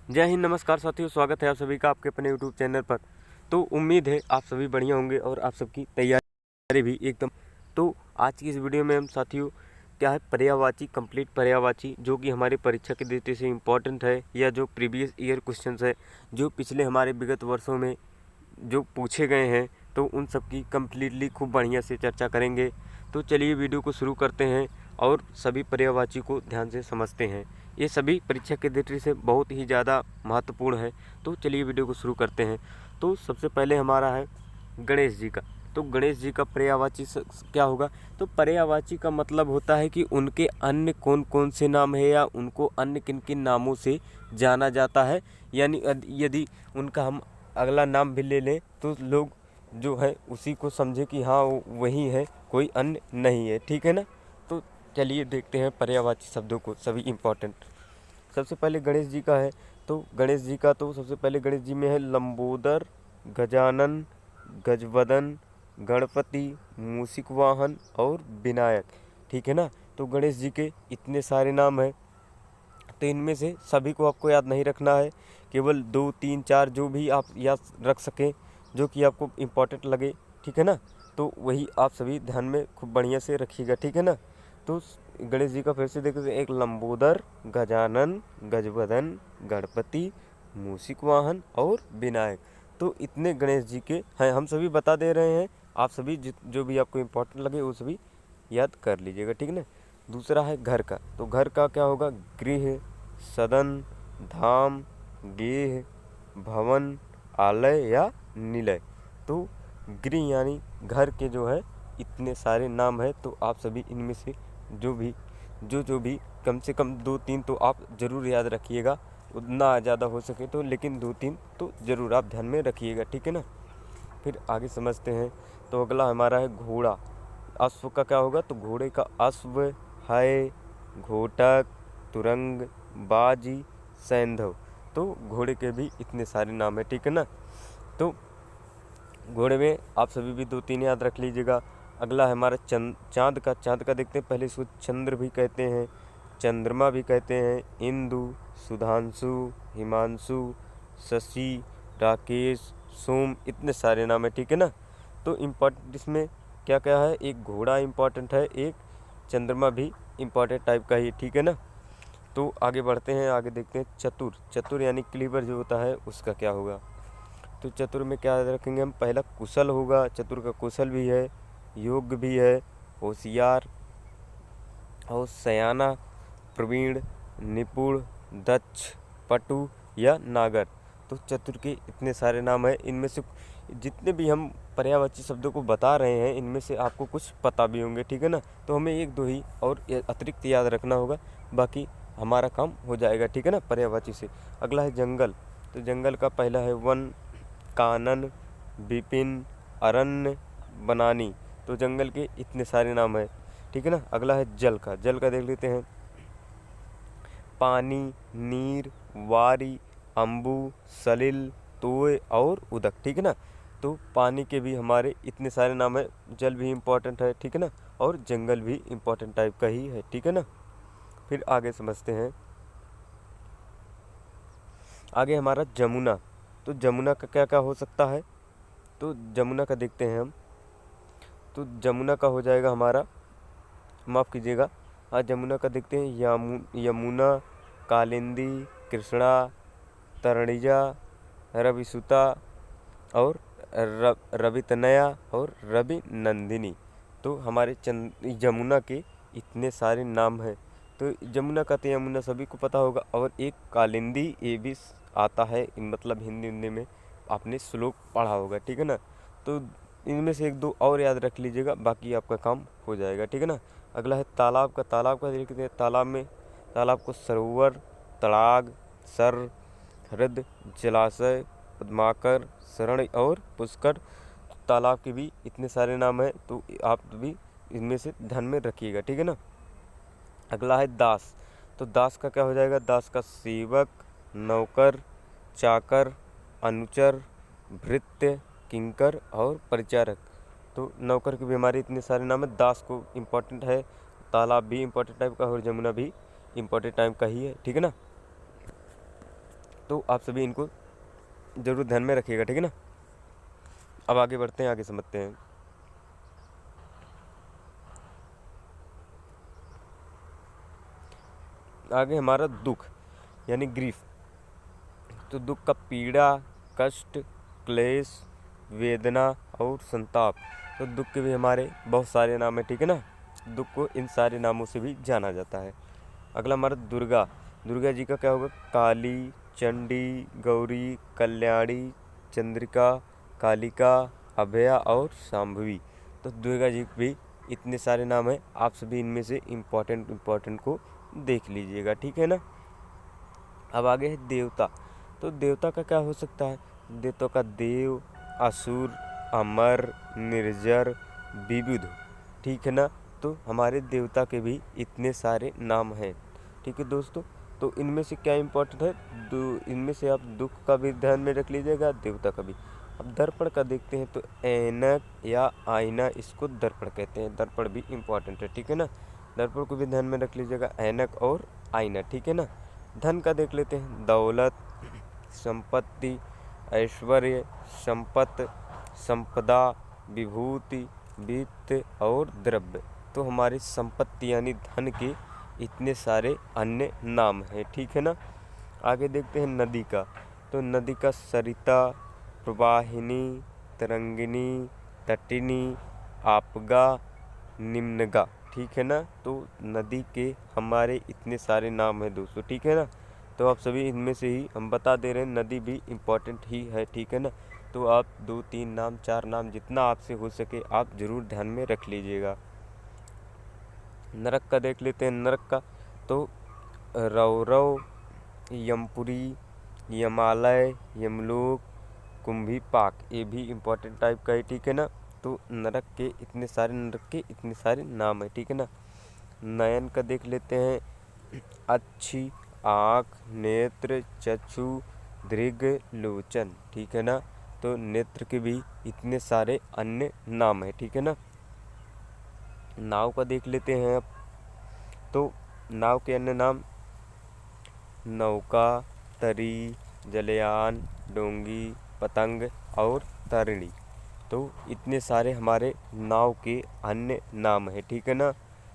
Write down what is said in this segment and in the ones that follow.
जय हिंद, नमस्कार साथियों। स्वागत है आप सभी का आपके अपने यूट्यूब चैनल पर। तो उम्मीद है आप सभी बढ़िया होंगे और आप सबकी तैयारी भी एकदम। तो आज की इस वीडियो में हम साथियों क्या है, पर्यायवाची, कंप्लीट पर्यायवाची, जो कि हमारी परीक्षा की दृष्टि से इम्पोर्टेंट है, या जो प्रीवियस ईयर क्वेश्चंस है जो पिछले हमारे विगत वर्षों में जो पूछे गए हैं, तो उन सब की कम्प्लीटली खूब बढ़िया से चर्चा करेंगे। तो चलिए वीडियो को शुरू करते हैं और सभी पर्यायवाची को ध्यान से समझते हैं। ये सभी परीक्षा की दृष्टि से बहुत ही ज़्यादा महत्वपूर्ण है। तो चलिए वीडियो को शुरू करते हैं। तो सबसे पहले हमारा है गणेश जी का। तो गणेश जी का पर्यायवाची क्या होगा? तो पर्यायवाची का मतलब होता है कि उनके अन्य कौन कौन से नाम है, या उनको अन्य किन किन नामों से जाना जाता है। यानी यदि उनका हम अगला नाम भी ले लें तो लोग जो है उसी को समझे कि हाँ वो वही है, कोई अन्य नहीं है। ठीक है ना। तो चलिए देखते हैं पर्यायवाची शब्दों को, सभी इम्पोर्टेंट। सबसे पहले गणेश जी का है। तो गणेश जी का तो सबसे पहले गणेश जी में है लंबोदर, गजानन, गजवदन, गणपति, मूषिक वाहन और विनायक। ठीक है ना। तो गणेश जी के इतने सारे नाम हैं, तो इनमें से सभी को आपको याद नहीं रखना है, केवल 2, 3, 4 जो भी आप याद रख सकें, जो कि आपको इम्पोर्टेंट लगे। ठीक है ना। तो वही आप सभी ध्यान में खूब बढ़िया से रखिएगा। ठीक है ना। तो गणेश जी का फिर से देखते हैं, एक लंबोदर, गजानन, गजवदन, गणपति, मूषिक वाहन और विनायक। तो इतने गणेश जी के हैं, हम सभी बता दे रहे हैं। आप सभी जो भी आपको इम्पोर्टेंट लगे वो सभी याद कर लीजिएगा। ठीक है ना। दूसरा है घर का। तो घर का क्या होगा? गृह, सदन, धाम, गेह, भवन, आलय या निलय। तो गृह यानी घर के जो है इतने सारे नाम है। तो आप सभी इनमें से जो भी कम से कम 2-3 तो आप ज़रूर याद रखिएगा, उतना ज़्यादा हो सके तो, लेकिन 2-3 तो ज़रूर आप ध्यान में रखिएगा। ठीक है ना। फिर आगे समझते हैं। तो अगला हमारा है घोड़ा। अश्व का क्या होगा? तो घोड़े का अश्व है, घोटक, तुरंग, बाजी, सैंधव। तो घोड़े के भी इतने सारे नाम है। ठीक है ना। तो घोड़े में आप सभी भी 2-3 याद रख लीजिएगा। अगला है हमारा चाँद का। चाँद का देखते हैं। पहले इसको चंद्र भी कहते हैं, चंद्रमा भी कहते हैं, इंदु, सुधांशु, हिमांशु, शशि, राकेश, सोम, इतने सारे नाम है। ठीक है ना। तो इम्पोर्टेंट इसमें क्या क्या है? एक घोड़ा इम्पोर्टेंट है, एक चंद्रमा भी इम्पोर्टेंट टाइप का ही। ठीक है ना। तो आगे बढ़ते हैं, आगे देखते हैं चतुर। चतुर यानी क्लीवर जो होता है उसका क्या होगा? तो चतुर में क्या रखेंगे हम? पहला कुशल होगा। चतुर का कुशल भी है, योग्य भी है, होशियार और सयाना, प्रवीण, निपुण, दक्ष, पटु या नागर। तो चतुर के इतने सारे नाम हैं। इनमें से जितने भी हम पर्यायवाची शब्दों को बता रहे हैं, इनमें से आपको कुछ पता भी होंगे। ठीक है ना। तो हमें 1-2 ही और अतिरिक्त याद रखना होगा, बाकी हमारा काम हो जाएगा। ठीक है ना। पर्यायवाची से अगला है जंगल। तो जंगल का पहला है वन, कानन, विपिन, अरण्य, बनानी। तो जंगल के इतने सारे नाम हैं। ठीक है ना। अगला है जल का। जल का देख लेते हैं। पानी, नीर, वारी, अम्बु, सलिल, तोय और उदक। ठीक है ना। तो पानी के भी हमारे इतने सारे नाम है। जल भी इम्पोर्टेंट है। ठीक है ना। और जंगल भी इम्पोर्टेंट टाइप का ही है। ठीक है ना। फिर आगे समझते हैं। आगे हमारा जमुना। तो जमुना का क्या क्या हो सकता है? तो जमुना का देखते हैं हम। तो जमुना का हो जाएगा हमारा, माफ़ कीजिएगा, आज जमुना का देखते हैं। यमुना, कालिंदी, कृष्णा, तरणिजा, रविसुता और रवितनया और रवि नंदिनी। तो हमारे जमुना के इतने सारे नाम हैं। तो जमुना का तो यमुना सभी को पता होगा। और एक कालिंदी, ये भी आता है, मतलब हिंदी में आपने श्लोक पढ़ा होगा। ठीक है ना। तो इनमें से 1-2 और याद रख लीजिएगा, बाकी आपका काम हो जाएगा। ठीक है ना। अगला है तालाब का। तालाब का देखते हैं। तालाब को सरोवर, तड़ाग, सर, हृद, जलाशय, पद्माकर, शरण और पुष्कर। तालाब के भी इतने सारे नाम हैं, तो आप भी इनमें से ध्यान में रखिएगा। ठीक है ना। अगला है दास। तो दास का क्या हो जाएगा? दास का सेवक, नौकर, चाकर, अनुचर, भृत्य, किंकर और परिचारक। तो नौकर की भी हमारे इतने सारे नाम है। दास को इम्पोर्टेंट है, तालाब भी इम्पोर्टेंट टाइप का और जमुना भी इम्पोर्टेंट टाइप का ही है। ठीक है ना। तो आप सभी इनको ज़रूर ध्यान में रखिएगा, ठीक है ना। अब आगे बढ़ते हैं, आगे समझते हैं। आगे हमारा दुख यानी ग्रीफ। तो दुख का पीड़ा, कष्ट, क्लेश, वेदना और संताप। तो दुख के भी हमारे बहुत सारे नाम हैं, ठीक है ना। दुख को इन सारे नामों से भी जाना जाता है। अगला हमारा दुर्गा। दुर्गा जी का क्या होगा? काली, चंडी, गौरी, कल्याणी, चंद्रिका, कालिका, अभया और शांभवी। तो दुर्गा जी भी इतने सारे नाम हैं, आप सभी इनमें से इम्पोर्टेंट को देख लीजिएगा, ठीक है ना। अब आगे है देवता। तो देवता का क्या हो सकता है? देवता का देव, असुर, अमर, निर्जर, विविध, ठीक है ना। तो हमारे देवता के भी इतने सारे नाम हैं, ठीक है दोस्तों। तो इनमें से क्या इम्पोर्टेंट है? इनमें से आप दुख का भी ध्यान में रख लीजिएगा, देवता का भी। अब दर्पण का देखते हैं, तो ऐनक या आईना, इसको दर्पण कहते हैं। दर्पण भी इम्पोर्टेंट है, ठीक है ना। दर्पण को भी ध्यान में रख लीजिएगा, ऐनक और आईना, ठीक है ना। धन का देख लेते हैं, दौलत, संपत्ति, ऐश्वर्य, संपत्ति, संपदा, विभूति, वित्त और द्रव्य। तो हमारी संपत्ति यानी धन के इतने सारे अन्य नाम हैं, ठीक है ना। आगे देखते हैं नदी का। तो नदी का सरिता, प्रवाहिनी, तरंगिनी, तटिनी, आपगा, निम्नगा, ठीक है ना। तो नदी के हमारे इतने सारे नाम हैं दोस्तों, ठीक है ना। तो आप सभी इनमें से ही हम बता दे रहे हैं, नदी भी इम्पोर्टेंट ही है, ठीक है ना। तो आप 2, 3 नाम, 4 नाम, जितना आपसे हो सके आप ज़रूर ध्यान में रख लीजिएगा। नरक का देख लेते हैं। नरक का तो रौरव, यमपुरी, यमालय, यमलोक, कुंभीपाक, ये भी इम्पोर्टेंट टाइप का है, ठीक है ना। तो नरक के इतने सारे नाम है, ठीक है ना। नयन का देख लेते हैं। अच्छी, आँख, नेत्र, चक्षु, दृग, लोचन, ठीक है ना। तो नेत्र के भी इतने सारे अन्य नाम है, ठीक है ना। नाव का देख लेते हैं अब। तो नाव के अन्य नाम नौका, तरी, जलयान, डोंगी, पतंग और तरिणी। तो इतने सारे हमारे नाव के अन्य नाम हैं, ठीक है ना।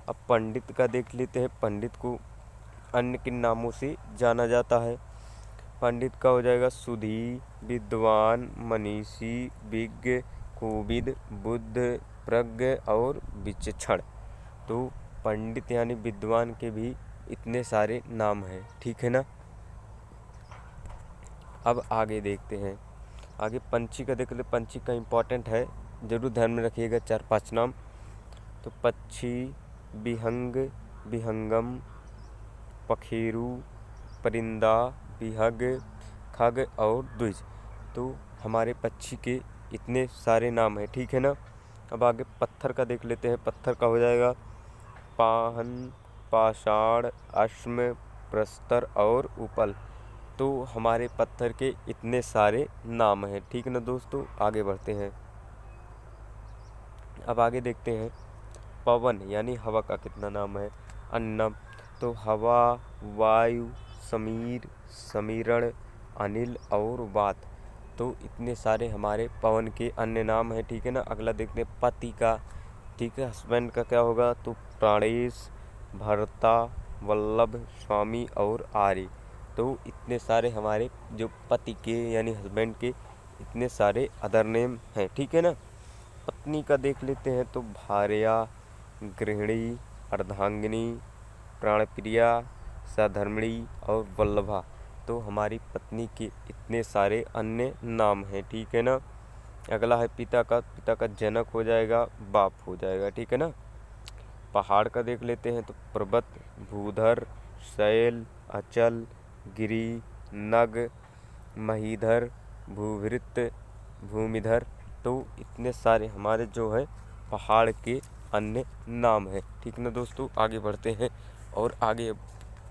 अब पंडित का देख लेते हैं। पंडित को अन्य किन नामों से जाना जाता है? पंडित का हो जाएगा सुधी, विद्वान, मनीषी, विज्ञ, कोविद, बुद्ध, प्रज्ञ और विचक्षण। तो पंडित यानी विद्वान के भी इतने सारे नाम हैं, ठीक है ना। अब आगे देखते हैं। आगे पंछी का देख लेते। पंछी का इम्पोर्टेंट है, ज़रूर ध्यान में रखिएगा 4-5 नाम। तो पक्षी, विहंग, विहंगम, पखेरु, परिंदा, विहग, खग और द्विज। तो हमारे पक्षी के इतने सारे नाम हैं, ठीक है ना। अब आगे पत्थर का देख लेते हैं। पत्थर का हो जाएगा पाहन, पाषाण, अश्म, प्रस्तर और उपल। तो हमारे पत्थर के इतने सारे नाम हैं, ठीक है ना दोस्तों। आगे बढ़ते हैं। अब आगे देखते हैं पवन यानी हवा का कितना नाम है। अन्नम, तो हवा, वायु, समीर, समीरण, अनिल और वात। तो इतने सारे हमारे पवन के अन्य नाम हैं, ठीक है ना। अगला देखते हैं पति का, ठीक है। हस्बैंड का क्या होगा? तो प्राणेश, भरता, वल्लभ, स्वामी और आर्य। तो इतने सारे हमारे जो पति के यानी हस्बैंड के इतने सारे अदर नेम हैं, ठीक है ना। पत्नी का देख लेते हैं। तो भार्या, गृहिणी, अर्धांगिनी, प्राणप्रिया, सधर्मिणी और वल्लभा। तो हमारी पत्नी के इतने सारे अन्य नाम हैं, ठीक है ना। अगला है पिता का। पिता का जनक हो जाएगा, बाप हो जाएगा, ठीक है ना। पहाड़ का देख लेते हैं। तो पर्वत, भूधर, शैल, अचल, गिरि, नग, महीधर, भूभृत, भूमिधर। तो इतने सारे हमारे जो है पहाड़ के अन्य नाम हैं, ठीक ना दोस्तों। आगे बढ़ते हैं और आगे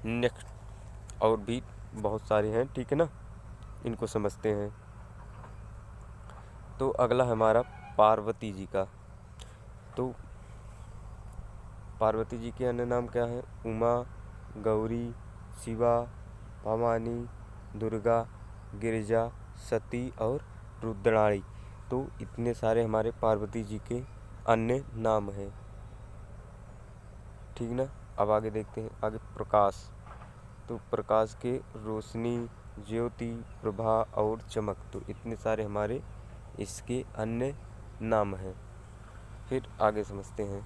नेक्स्ट और भी बहुत सारे हैं, ठीक है ना, इनको समझते हैं। तो अगला हमारा पार्वती जी का। तो पार्वती जी के अन्य नाम क्या हैं? उमा, गौरी, शिवा, भवानी, दुर्गा गिरिजा, सती और रुद्राणी। तो इतने सारे हमारे पार्वती जी के अन्य नाम हैं, ठीक ना। अब आगे देखते हैं, आगे प्रकाश। तो प्रकाश के रोशनी, ज्योति, प्रभा और चमक। तो इतने सारे हमारे इसके अन्य नाम हैं। फिर आगे समझते हैं,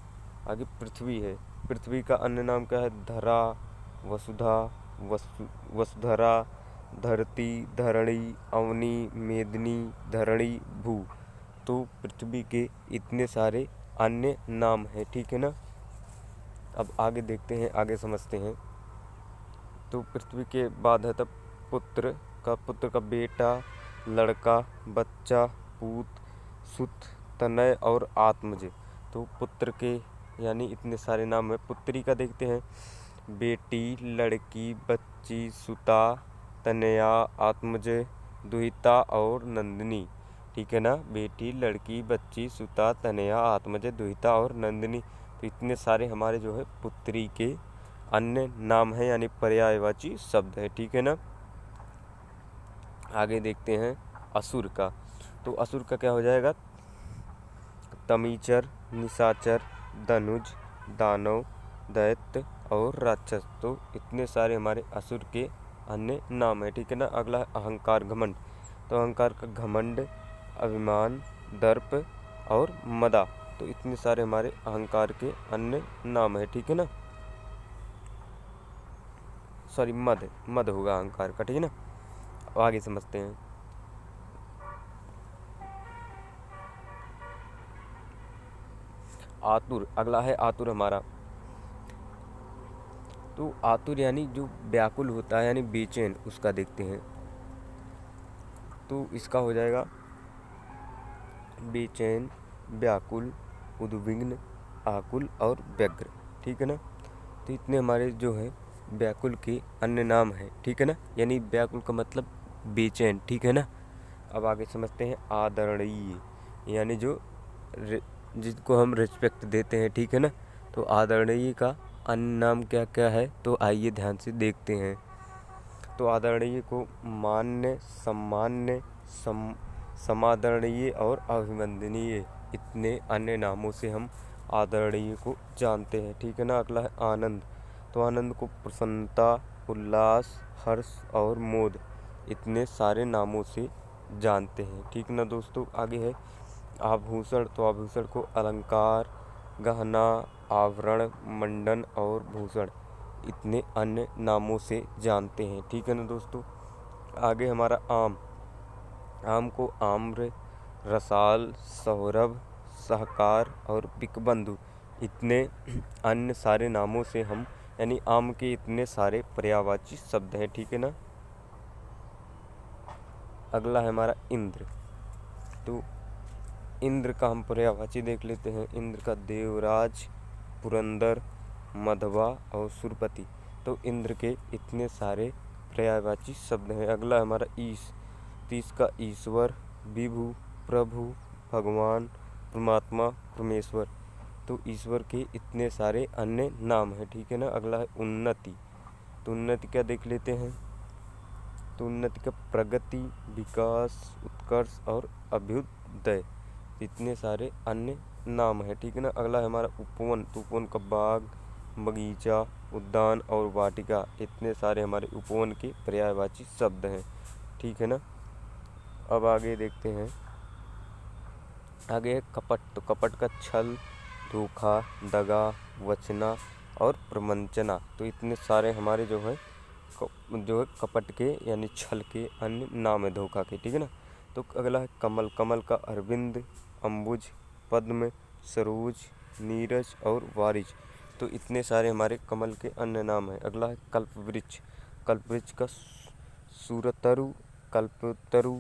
आगे पृथ्वी है। पृथ्वी का अन्य नाम क्या है? धरा, वसुधा, वसुधरा, धरती, धरणी, अवनी, मेदिनी, धरणी, भू। तो पृथ्वी के इतने सारे अन्य नाम हैं, ठीक है ना। अब आगे देखते हैं, आगे समझते हैं। तो पृथ्वी के बाद है तब पुत्र का बेटा, लड़का, बच्चा, पूत, सुत, तनय और आत्मज। तो पुत्र के यानी इतने सारे नाम है। पुत्री का देखते हैं, बेटी, लड़की, बच्ची, सुता, तनया, आत्मज, दुहिता और नंदिनी, ठीक है ना। बेटी, लड़की, बच्ची, सुता, तनया, आत्मज, दुहिता और नंदिनी। तो इतने सारे हमारे जो है पुत्री के अन्य नाम है, यानी पर्यायवाची शब्द है, ठीक है ना। आगे देखते हैं असुर का। तो असुर का क्या हो जाएगा? तमीचर, निशाचर, धनुज, दानव, दैत्य और राक्षस। तो इतने सारे हमारे असुर के अन्य नाम है, ठीक है ना। अगला है अहंकार, घमंड। तो अहंकार का घमंड, अभिमान, दर्प और मदा। तो इतने सारे हमारे अहंकार के अन्य नाम है, ठीक है ना। सॉरी, मद होगा अहंकार का, ठीक है ना। अब आगे समझते हैं, आतुर। अगला है आतुर हमारा। तो आतुर यानी जो व्याकुल होता है, यानी बेचैन, उसका देखते हैं। तो इसका हो जाएगा बेचैन, व्याकुल, उद्विग्न, आकुल और व्यग्र, ठीक है ना। तो इतने हमारे जो है व्याकुल के अन्य नाम हैं, ठीक है ना। यानी व्याकुल का मतलब बेचैन, ठीक है ना। अब आगे समझते हैं आदरणीय, यानी जो जिसको हम रिस्पेक्ट देते हैं, ठीक है ना। तो आदरणीय का अन्य नाम क्या क्या है? तो आइए ध्यान से देखते हैं। तो आदरणीय को मान्य, सम्मान्य, समादरणीय और अभिवंदनीय, इतने अन्य नामों से हम आदरणीय को जानते हैं, ठीक है ना। अगला है आनंद। तो आनंद को प्रसन्नता, उल्लास, हर्ष और मोद, इतने सारे नामों से जानते हैं, ठीक ना दोस्तों। आगे है आभूषण। तो आभूषण को अलंकार, गहना, आवरण, मंडन और भूषण, इतने अन्य नामों से जानते हैं, ठीक है ना दोस्तों। आगे हमारा आम। आम को आम्र, रसाल, सौरभ, सहकार और पिकबंधु, इतने अन्य सारे नामों से हम, यानी आम के इतने सारे पर्यायवाची शब्द हैं, ठीक है ना। अगला है हमारा इंद्र। तो इंद्र का हम पर्यायवाची देख लेते हैं। इंद्र का देवराज, पुरंदर, मधवा और सुरपति। तो इंद्र के इतने सारे पर्यायवाची शब्द हैं। अगला है हमारा ईश। तो इसका ईश्वर, विभु, प्रभु, भगवान, परमात्मा, परमेश्वर। तो ईश्वर के इतने सारे अन्य नाम हैं, ठीक है ना। अगला है उन्नति। तो उन्नति क्या देख लेते हैं। तो उन्नति का प्रगति, विकास, उत्कर्ष और अभ्युदय, इतने सारे अन्य नाम हैं, ठीक है ना। अगला है हमारा उपवन। तो उपवन का बाग, बगीचा, उद्यान और वाटिका, इतने सारे हमारे उपवन के पर्यायवाची शब्द हैं, ठीक है ना। अब आगे देखते हैं, आगे है कपट। तो कपट का छल, धोखा, दगा, वचना और प्रवंचना। तो इतने सारे हमारे जो है कपट के यानी छल के अन्य नाम है, धोखा के, ठीक है ना। तो अगला है कमल। कमल का अरविंद, अम्बुज, पद्म, सरोज, नीरज और वारिज। तो इतने सारे हमारे कमल के अन्य नाम हैं। अगला है कल्पवृक्ष। कल्पवृक्ष का सूरतरु, कल्पतरु,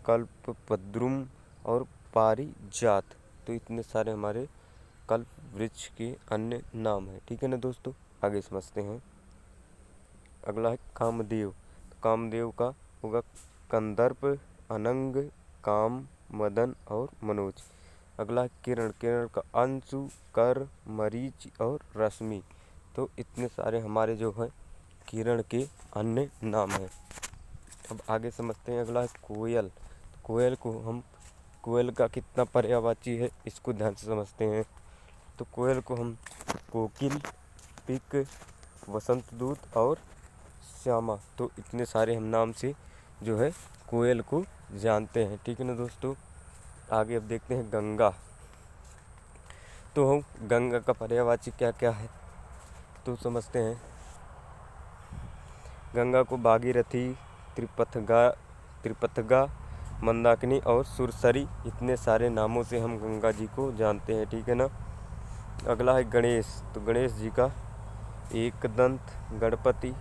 कल्पद्रुम और पारिजात। तो इतने सारे हमारे कल्पवृक्ष के अन्य नाम हैं, ठीक है ना दोस्तों। आगे समझते हैं। अगला है कामदेव। कामदेव का होगा कंदर्प, अनंग, काम, मदन और मनोज। अगला है किरण। किरण का अंशु, कर, मरीच और रश्मि। तो इतने सारे हमारे जो है किरण के अन्य नाम हैं। अब आगे समझते हैं। अगला है कोयल। कोयल को हम, कोयल का कितना पर्यायवाची है इसको ध्यान से समझते हैं। तो कोयल को हम कोकिल, पिक, वसंत दूत और श्यामा, तो इतने सारे हम नाम से जो है कोयल को जानते हैं। ठीक है ना दोस्तों। आगे अब देखते हैं गंगा। तो हम गंगा का पर्यायवाची क्या क्या है तो समझते हैं। गंगा को भागीरथी, त्रिपथगा, मंदाकिनी और सुरसरी, इतने सारे नामों से हम गंगा जी को जानते हैं। ठीक है ना। अगला है गणेश। तो गणेश जी का एकदंत, गणपति,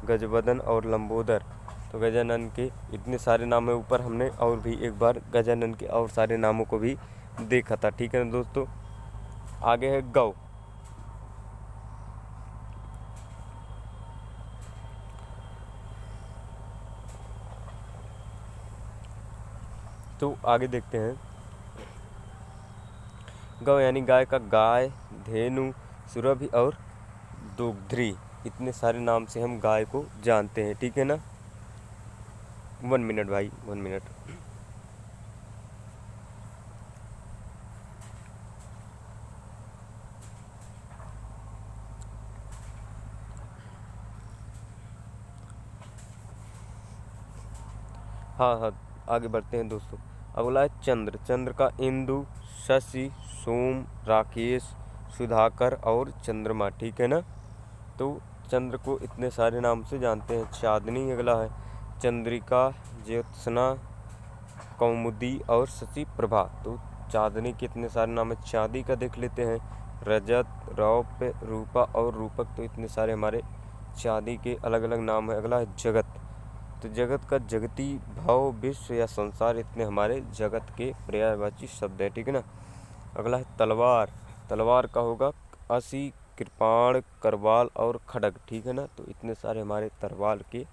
गजवदन और लंबोदर, तो गजानन के इतने सारे नाम है। ऊपर हमने और भी एक बार गजानन के और सारे नामों को भी देखा था। ठीक है ना दोस्तों। आगे है गौ। तो आगे देखते हैं। गौ यानी गाय का गाय, धेनु, सुरभि और दुग्धरी, इतने सारे नाम से हम गाय को जानते हैं। ठीक है ना। 1 मिनट भाई, 1 मिनट। हाँ, आगे बढ़ते हैं दोस्तों। अगला है चंद्र। चंद्र का इंदु, शशि, सोम, राकेश, सुधाकर और चंद्रमा। ठीक है ना। तो चंद्र को इतने सारे नाम से जानते हैं। चांदनी अगला है, चंद्रिका, ज्योत्सना, कौमुदी और शशि प्रभा, तो चांदनी के इतने सारे नाम है। चांदी का देख लेते हैं, रजत, रौप्य, रूपा और रूपक, तो इतने सारे हमारे चांदी के अलग अलग नाम है। अगला है जगत। तो जगत का जगती, भाव, विश्व या संसार, इतने हमारे जगत के पर्यायवाची शब्द हैं। ठीक है ना। अगला है तलवार। तलवार का होगा असी, कृपाण, करवाल और खड्ग। ठीक है ना। तो इतने सारे हमारे तलवार के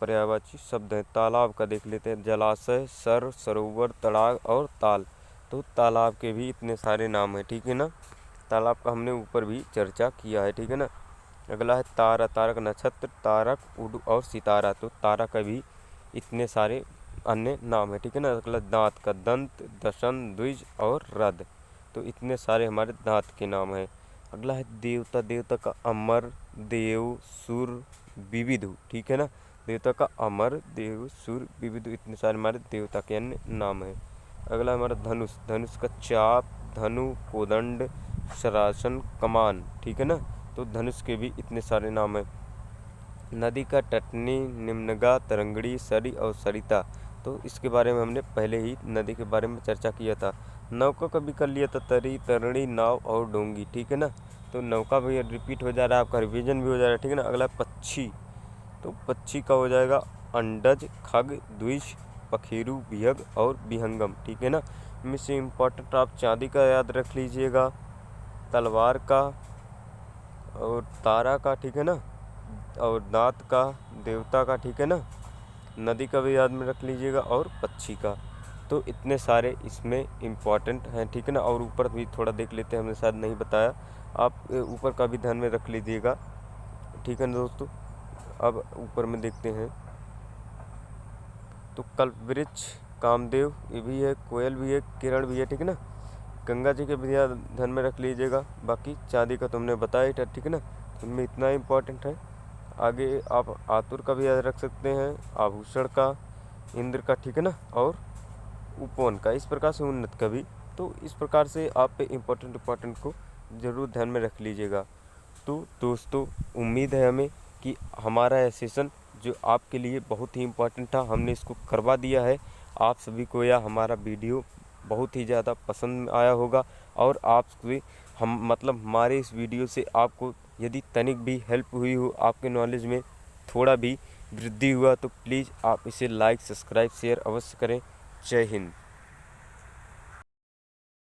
पर्यायवाची शब्द हैं। तालाब का देख लेते हैं, जलाशय, सर, सरोवर, तड़ाग और ताल, तो तालाब के भी इतने सारे नाम हैं। ठीक है ना। तालाब का हमने ऊपर भी चर्चा किया है। ठीक है ना। अगला है तारा। तारा का नक्षत्र, तारक, उड और सितारा, तो तारा का भी इतने सारे अन्य नाम है। ठीक है ना। अगला दांत का दंत, दशन, द्विज और रद, तो इतने सारे हमारे दांत के नाम हैं। अगला है देवता। देवता का अमर, देव, सुर, विविधु। ठीक है ना। देवता का अमर, देव, सुर, विविधु, इतने सारे हमारे देवता के अन्य नाम हैं। अगला हमारा धनुष। धनुष का चाप, धनु, कोदंड, सरासन, कमान। ठीक है ना। तो धनुष के भी इतने सारे नाम हैं। नदी का टटनी, निम्नगा, तरंगड़ी, सरी और सरिता, तो इसके बारे में हमने पहले ही नदी के बारे में चर्चा किया था। नौका का भी कर लिया था, तरी, तरणी, नाव और डोंगी। ठीक है ना। तो नौका भी रिपीट हो जा रहा है, आपका रिवीजन भी हो जा रहा है। ठीक है ना। अगला पक्षी। तो पक्षी का हो जाएगा अंडज, खग, द्विज, पखेरु, विहग और विहंगम। ठीक है ना। इनमें से इम्पोर्टेंट आप चांदी का याद रख लीजिएगा, तलवार का और तारा का। ठीक है ना। और दांत का, देवता का। ठीक है ना। नदी का भी याद में रख लीजिएगा और पक्षी का। तो इतने सारे इसमें इम्पॉर्टेंट हैं। ठीक है ना। और ऊपर भी थोड़ा देख लेते हैं, हमने शायद नहीं बताया, आप ऊपर का भी ध्यान में रख लीजिएगा। ठीक है ना दोस्तों। अब ऊपर में देखते हैं। तो कल्पवृक्ष, कामदेव, ये भी है, कोयल भी है, किरण भी है। ठीक है ना। गंगा जी के भी ध्यान में रख लीजिएगा। बाकी चांदी का तुमने बताया ही था। ठीक है ना। इनमें इतना इम्पोर्टेंट है। आगे आप आतुर का भी याद रख सकते हैं, आभूषण का, इंद्र का। ठीक है ना। और उपवन का, इस प्रकार से उन्नत का भी। तो इस प्रकार से आप इम्पोर्टेंट को ज़रूर ध्यान में रख लीजिएगा। तो दोस्तों, उम्मीद है हमें कि हमारा यह सेशन जो आपके लिए बहुत ही इम्पोर्टेंट था, हमने इसको करवा दिया है। आप सभी को यह हमारा वीडियो बहुत ही ज़्यादा पसंद आया होगा और आपसे हमारे इस वीडियो से आपको यदि तनिक भी हेल्प हुई हो, आपके नॉलेज में थोड़ा भी वृद्धि हुआ, तो प्लीज़ आप इसे लाइक, सब्सक्राइब, शेयर अवश्य करें। जय हिंद।